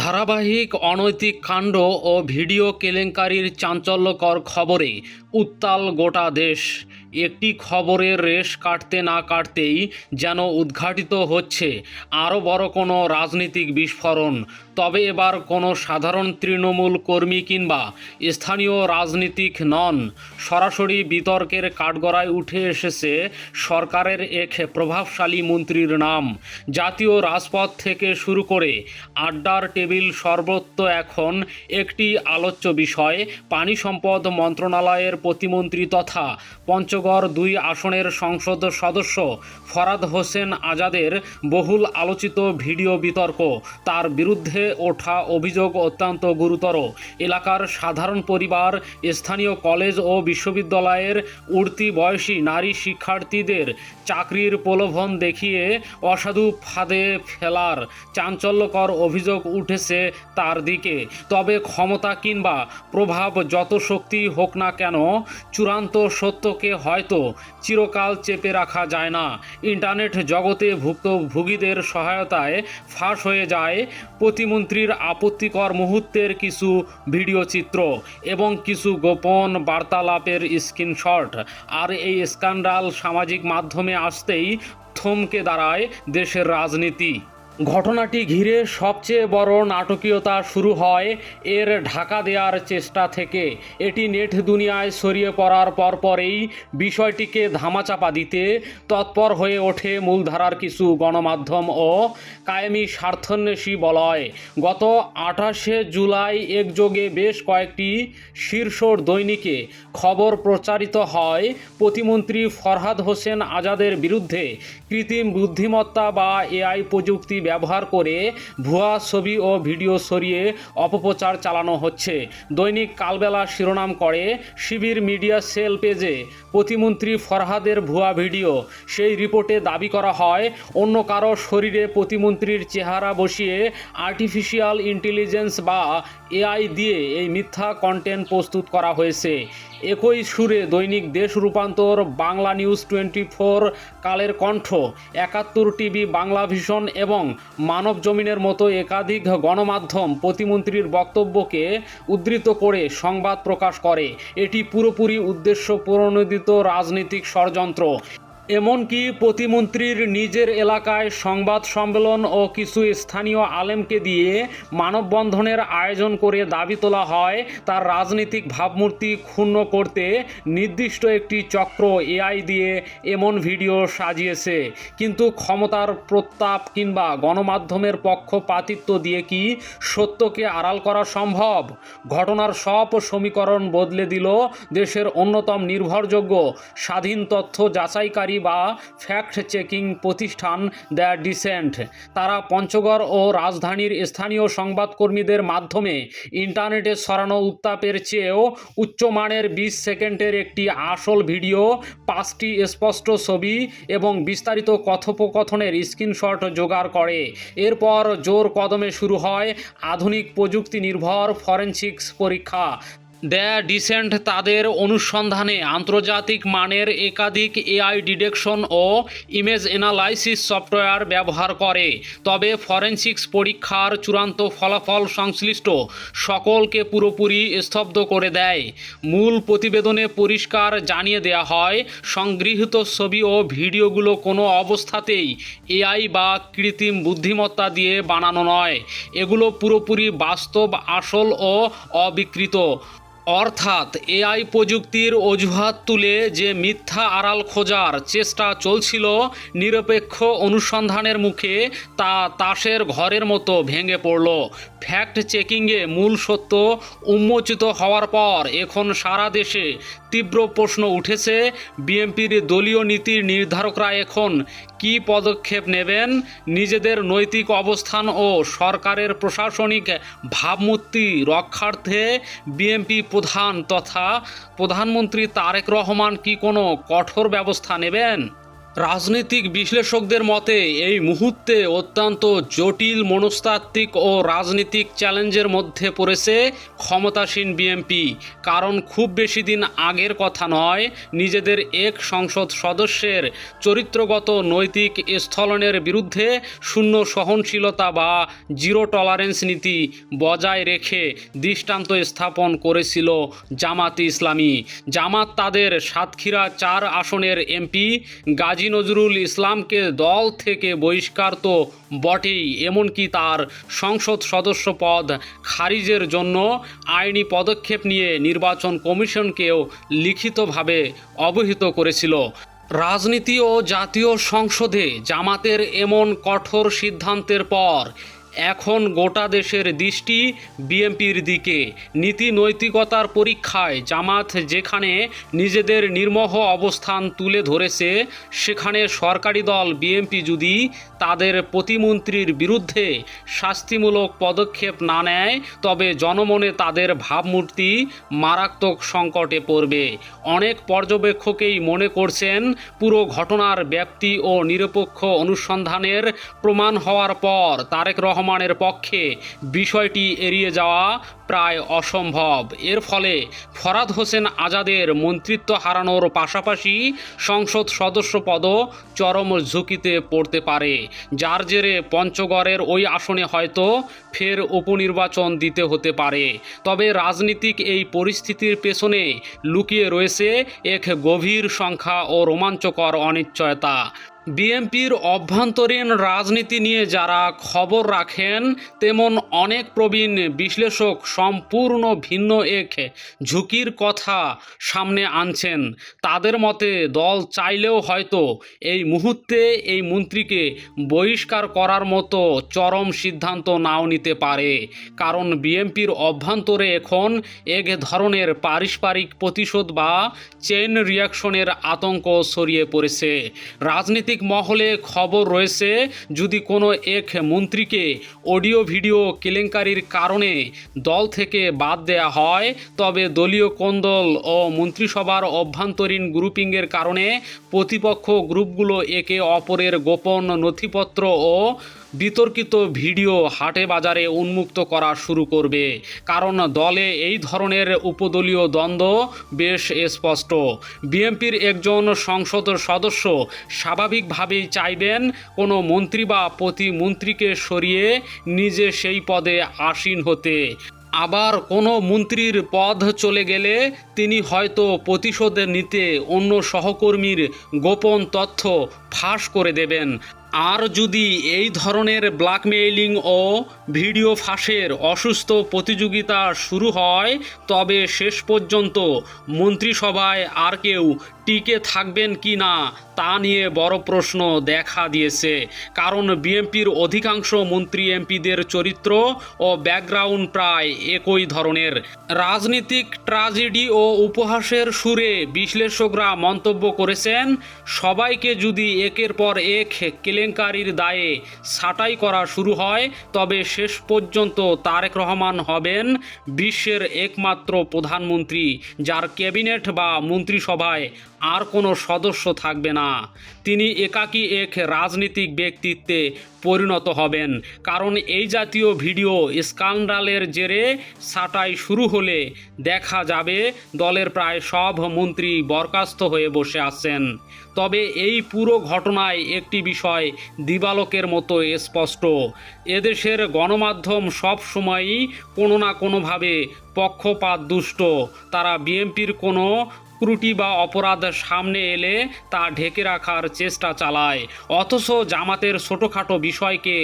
ধারাবাহিক অনৈতিক কাণ্ড ও ভিডিও কেলেঙ্কারির চাঞ্চল্যকর খবরে উত্তাল গোটা দেশ। একটি খবরের রেশ কাটতে না কাটতেই যেন উদ্ঘাটিত হচ্ছে আরও বড় কোনো রাজনৈতিক বিস্ফোরণ। তবে এবার কোনো সাধারণ তৃণমূল কর্মী কিংবা স্থানীয় রাজনীতিক নন, সরাসরি বিতর্কের কাঠগড়ায় উঠে এসেছে সরকারের এক প্রভাবশালী মন্ত্রীর নাম। জাতীয় রাজপথ থেকে শুরু করে আড্ডার টেবিল সর্বত্র এখন একটি আলোচ্য বিষয়। পানি সম্পদ মন্ত্রণালয়ের প্রতিমন্ত্রী তথা পঞ্চগড় ২ আসনের সংসদ সদস্য ফরহাদ হোসেন আজাদের বহুল আলোচিত ভিডিও বিতর্ক। তার বিরুদ্ধে ওঠা অভিযোগ অত্যন্ত গুরুতর। এলাকার সাধারণ পরিবার, স্থানীয় কলেজ ও বিশ্ববিদ্যালয়ের উঠতি বয়সী নারী শিক্ষার্থীদের চাকরির প্রলোভন দেখিয়ে অসাধু ফাঁদে ফেলার চাঞ্চল্যকর অভিযোগ উঠেছে তার দিকে। তবে ক্ষমতা কিংবা প্রভাব যত শক্তি হোক না কেন, চূড়ান্ত সত্যকে হয়তো চিরকাল চেপে রাখা যায় না। ইন্টারনেট জগতে ভুক্তভোগীদের সহায়তায় ফাঁস হয়ে যায় প্রতিমন্ত্রীর আপত্তিকর মুহূর্তের কিছু ভিডিও চিত্র এবং কিছু গোপন বার্তালাপের স্ক্রিনশট। আর এই স্ক্যান্ডাল সামাজিক মাধ্যমে আসতেই থমকে দাঁড়ায় দেশের রাজনীতি। ঘটনাটি ঘিরে সবচেয়ে বড় নাটকীয়তা শুরু হয় এর ঢাকা দেওয়ার চেষ্টা থেকে। এটি নেট দুনিয়ায় ছড়িয়ে পড়ার পরপরেই বিষয়টিকে ধামাচাপা দিতে তৎপর হয়ে ওঠে মূলধারার কিছু গণমাধ্যম ও কায়েমি স্বার্থান্বেষী বলয়। গত ২৮শে জুলাই একযোগে বেশ কয়েকটি শীর্ষ দৈনিকে খবর প্রচারিত হয় প্রতিমন্ত্রী ফরহাদ হোসেন আজাদের বিরুদ্ধে কৃত্রিম বুদ্ধিমত্তা বা এআই প্রযুক্তি ব্যবহার করে ভুয়া ছবি ও ভিডিও সরিয়ে অপপ্রচার চালানো হচ্ছে। দৈনিক কালবেলা শিরোনাম করে, শিবির মিডিয়া সেল পেজে প্রতিমন্ত্রী ফরহাদের ভুয়া ভিডিও। সেই রিপোর্টে দাবি করা হয় অন্য কারো শরীরে প্রতিমন্ত্রীর চেহারা বসিয়ে আর্টিফিশিয়াল ইন্টেলিজেন্স বা এআই দিয়ে এই মিথ্যা কন্টেন্ট প্রস্তুত করা হয়েছে। একই সুরে দৈনিক দেশ রূপান্তর, Bangla news 24, Kaler Kantho, ৭১ TV, Bangla vision এবং মানব জমিনের মতো একাধিক গণমাধ্যম প্রতিমন্ত্রীর বক্তব্যকে উদ্ধৃত করে সংবাদ প্রকাশ করে। এটি পুরোপুরি উদ্দেশ্য প্রণোদিত রাজনৈতিক ষড়যন্ত্র। এমনকি প্রতিমন্ত্রীর নিজের এলাকায় সংবাদ সম্মেলন ও কিছু স্থানীয় আলেমকে দিয়ে মানববন্ধনের আয়োজন করে দাবি তোলা হয় তার রাজনৈতিক ভাবমূর্তি ক্ষুণ্ণ করতে নির্দিষ্ট একটি চক্র এআই দিয়ে এমন ভিডিও সাজিয়েছে। কিন্তু ক্ষমতার প্রতাপ কিংবা গণমাধ্যমের পক্ষপাতিত্ব দিয়ে কি সত্যকে আড়াল করা সম্ভব? ঘটনার সব সমীকরণ বদলে দিল দেশের অন্যতম নির্ভরযোগ্য স্বাধীন তথ্য যাচাইকারী বা ফ্যাক্ট চেকিং প্রতিষ্ঠান দ্য ডিসেন্ট। তারা পঞ্চগড় ও রাজধানীর স্থানীয় সংবাদকর্মীদের মাধ্যমে ইন্টারনেটে ছড়ানো উত্তাপের চেয়েও উচ্চমানের ২০ সেকেন্ডের একটি আসল ভিডিও, ৫টি স্পষ্ট ছবি এবং বিস্তারিত কথোপকথনের স্ক্রিনশট জোগাড় করে। এরপর জোর কদমে শুরু হয় আধুনিক প্রযুক্তি নির্ভর ফরেনসিক্স পরীক্ষা। দ্য ডিসেন্ট তাদের অনুসন্ধানে আন্তর্জাতিক মানের একাধিক এআই ডিটেকশন ও ইমেজ অ্যানালাইসিস সফটওয়্যার ব্যবহার করে। তবে ফরেনসিক্স পরীক্ষার চূড়ান্ত ফলাফল সংশ্লিষ্ট সকলকে পুরোপুরি স্তব্ধ করে দেয়। মূল প্রতিবেদনে পরিষ্কার জানিয়ে দেওয়া হয়, সংগৃহীত ছবি ও ভিডিওগুলো কোনো অবস্থাতেই এআই বা কৃত্রিম বুদ্ধিমত্তা দিয়ে বানানো নয়। এগুলো পুরোপুরি বাস্তব, আসল ও অবিকৃত। অর্থাৎ এআই প্রযুক্তির অজুহাত তুলে যে মিথ্যা আড়াল খোঁজার চেষ্টা চলছিল নিরপেক্ষ অনুসন্ধানের মুখে, তা তাসের ঘরের মতো ভেঙে পড়ল। ফ্যাক্ট চেকিংয়ে মূল সত্য উন্মোচিত হওয়ার পর এখন সারা দেশে তীব্র প্রশ্ন উঠেছে, বিএনপির দলীয় নীতির নির্ধারকরা এখন কী পদক্ষেপ নেবেন? নিজেদের নৈতিক অবস্থান ও সরকারের প্রশাসনিক ভাবমূর্তি রক্ষার্থে বিএনপি প্রধান তথা প্রধানমন্ত্রী তারেক রহমান কি কোনো কঠোর ব্যবস্থা নেবেন? রাজনৈতিক বিশ্লেষকদের মতে এই মুহূর্তে অত্যন্ত জটিল মনস্তাত্ত্বিক ও রাজনৈতিক চ্যালেঞ্জের মধ্যে পড়েছে ক্ষমতাসীন বিএনপি। কারণ খুব বেশি দিন আগের কথা নয়, নিজেদের এক সংসদ সদস্যের চরিত্রগত নৈতিক স্খলনের বিরুদ্ধে শূন্য সহনশীলতা বা জিরো টলারেন্স নীতি বজায় রেখে দৃষ্টান্ত স্থাপন করেছিল জামাতে ইসলামী। জামাত তাদের সাতক্ষীরা 4 আসনের এমপি গাজী নজরুল ইসলামকে দল থেকে বহিষ্কার তো বটেই, এমনকি তার সংসদ সদস্য পদ খারিজের জন্য আইনি পদক্ষেপ নিয়ে নির্বাচন কমিশনকেও লিখিতভাবে অবহিত করেছিল। রাজনীতি ও জাতীয় সংসদে জামাতের এমন কঠোর সিদ্ধান্তের পর এখন গোটা দেশের দৃষ্টি বিএনপির দিকে। নীতি নৈতিকতার পরীক্ষায় জামাত যেখানে নিজেদের নির্মোহ অবস্থান তুলে ধরেছে, সেখানে সরকারি দল বিএনপি যদি তাদের প্রতিমন্ত্রীর বিরুদ্ধে শাস্তিমূলক পদক্ষেপ না নেয়, তবে জনমনে তাদের ভাবমূর্তি মারাত্মক সংকটে পড়বে। অনেক পর্যবেক্ষকই মনে করছেন, পুরো ঘটনার ব্যাপ্তি ও নিরপেক্ষ অনুসন্ধানের প্রমাণ হওয়ার পর তারেক রহমানের পক্ষে বিষয়টি এড়িয়ে যাওয়া প্রায় অসম্ভব। এর ফলে ফরহাদ হোসেন আজাদের মন্ত্রিত্ব হারানোর পাশাপাশি সংসদ সদস্য পদও চরম ঝুঁকিতে পড়তে পারে, যার জেরে পঞ্চগড়ের ওই আসনে হয়তো ফের উপনির্বাচন দিতে হতে পারে। তবে রাজনীতিক এই পরিস্থিতির পেছনে লুকিয়ে রয়েছে এক গভীর সংখ্যা ও রোমাঞ্চকর অনিশ্চয়তা। বিএনপির অভ্যন্তরীণ রাজনীতি নিয়ে যারা খবর রাখেন, তেমন অনেক প্রবীণ বিশ্লেষক সম্পূর্ণ ভিন্ন এক ঝুঁকির কথা সামনে আনছেন। তাদের মতে দল চাইলেও হয়তো এই মুহূর্তে এই মন্ত্রীকে বহিষ্কার করার মতো চরম সিদ্ধান্ত নাও নিতে পারে। কারণ বিএনপির অভ্যন্তরে এখন এক ধরনের পারস্পরিক প্রতিশোধ বা চেইন রিয়াকশনের আতঙ্ক ছড়িয়ে পড়েছে। রাজনীতিক মহলে খবর রয়েছে, যদি কোনো এক মন্ত্রীকে অডিও ভিডিও কেলেঙ্কারির কারণে দল থেকে বাদ দেয়া হয়, তবে দলীয় কোন্দল ও মন্ত্রিসভার অভ্যন্তরীণ গ্রুপিংয়ের কারণে প্রতিপক্ষ গ্রুপগুলো একে অপরের গোপন নথিপত্র ও বিতর্কিত ভিডিও হাটে বাজারে উন্মুক্ত করা শুরু করবে। কারণ দলে এই ধরনের উপদলীয় দ্বন্দ্ব বেশ স্পষ্ট। বিএনপির একজন সংসদ সদস্য স্বাভাবিকভাবেই চাইবেন কোনো মন্ত্রী বা প্রতিমন্ত্রীকে সরিয়ে নিজে সেই পদে আসীন হতে। আবার কোনো মন্ত্রীর পদ চলে গেলে তিনি হয়তো প্রতিশোধ নিতে অন্য সহকর্মীর গোপন তথ্য ফাঁস করে দেবেন। আর যদি এই ধরনের ব্ল্যাকমেইলিং ও ভিডিও ফাঁসের অসুস্থ প্রতিযোগিতা শুরু হয়, তবে শেষ পর্যন্ত মন্ত্রিসভায় আর কেউ টিকে থাকবেন কি না তা নিয়ে বড় প্রশ্ন দেখা দিয়েছে। কারণ বিএনপির অধিকাংশ মন্ত্রী এমপিদের চরিত্র ও ব্যাকগ্রাউন্ড প্রায় একই ধরনের। রাজনীতিক ট্র্যাজেডি ও উপহাসের সুরে বিশ্লেষকরা মন্তব্য করেছেন, সবাইকে যদি একের পর এক কেলেঙ্কারির দায়ে ছাঁটাই করা শুরু হয়, তবে শেষ পর্যন্ত তারেক রহমান হবেন বিশ্বের একমাত্র প্রধানমন্ত্রী যার ক্যাবিনেট বা মন্ত্রিসভায় আর কোনো সদস্য থাকবে না। তিনি একাকী এক রাজনৈতিক ব্যক্তিত্বে পরিণত হবেন। কারণ এই জাতীয় ভিডিও স্ক্যান্ডালের জেরে ছাঁটাই শুরু হলে দেখা যাবে দলের প্রায় সব মন্ত্রী বরখাস্ত হয়ে বসে আছেন। তবে এই পুরো ঘটনায় একটি বিষয় দিবালোকের মতো স্পষ্ট, এদেশের গণমাধ্যম সব সময়ই কোনো না কোনোভাবে পক্ষপাত দুষ্ট। তারা বিএনপির কোনো ত্রুটি বা অপরাধ সামনে এলে তা ঢেকে রাখার চেষ্টা চালায়, অথচ জামাতের ছোটোখাটো বিষয়কে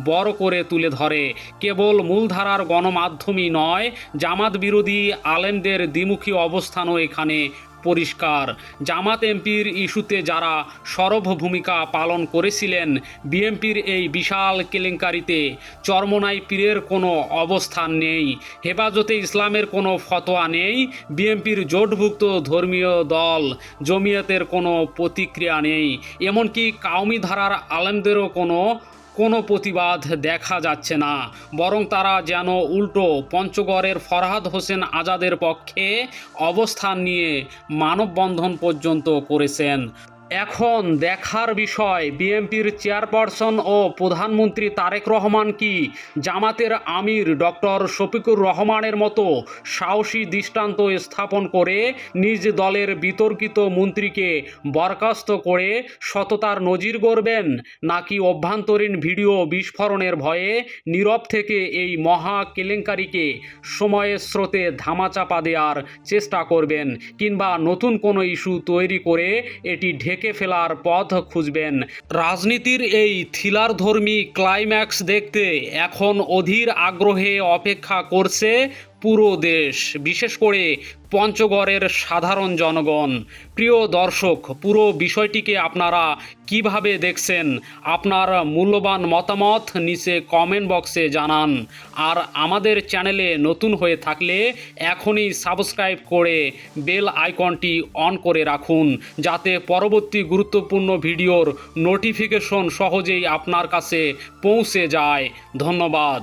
বড় করে তুলে ধরে। কেবল মূলধারার গণমাধ্যমই নয়, জামাত বিরোধী আলেমদের দ্বিমুখী অবস্থানও এখানে পরিষ্কার। জামাত এমপির ইস্যুতে যারা সরব ভূমিকা পালন করেছিলেন, বিএনপির এই বিশাল কেলেঙ্কারিতে চরমোনাই পীরের কোনো অবস্থান নেই, হেফাজতে ইসলামের কোনো ফতোয়া নেই, বিএনপির জোটভুক্ত ধর্মীয় দল জমিয়তের কোনো প্রতিক্রিয়া নেই, এমনকি কাউমি ধারার আলেমদেরও কোনো প্রতিবাদ দেখা যাচ্ছে না। বরং তারা যেন উল্টো পঞ্চগড়ের ফরহাদ হোসেন আজাদের পক্ষে অবস্থান নিয়ে মানববন্ধন পর্যন্ত করেছেন। এখন দেখার বিষয় বিএনপির চেয়ারপারসন ও প্রধানমন্ত্রী তারেক রহমান কি জামাতের আমির ডক্টর শফিকুর রহমানের মতো সাহসী দৃষ্টান্ত স্থাপন করে নিজ দলের বিতর্কিত মন্ত্রীকে বরখাস্ত করে সততার নজির গড়বেন, নাকি অভ্যন্তরীণ ভিডিও বিস্ফোরণের ভয়ে নীরব থেকে এই মহা কেলেঙ্কারিকে সময়ের স্রোতে ধামাচাপা দেওয়ার চেষ্টা করবেন, কিংবা নতুন কোনো ইস্যু তৈরি করে এটি ঢেকে ফেলার পথ খুঁজবেন। রাজনীতির এই থ্রিলারধর্মী ক্লাইম্যাক্স দেখতে এখন অধীর আগ্রহে অপেক্ষা করছে পুরো দেশ, বিশেষ করে পঞ্চগড়ের সাধারণ জনগণ। প্রিয় দর্শক, পুরো বিষয়টিকে আপনারা কিভাবে দেখছেন? আপনার মূল্যবান মতামত নিচে কমেন্ট বক্সে জানান। আর আমাদের চ্যানেলে নতুন হয়ে থাকলে এখনই সাবস্ক্রাইব করে বেল আইকনটি অন করে রাখুন, যাতে পরবর্তী গুরুত্বপূর্ণ ভিডিওর নোটিফিকেশন সহজেই আপনার কাছে পৌঁছে যায়। ধন্যবাদ।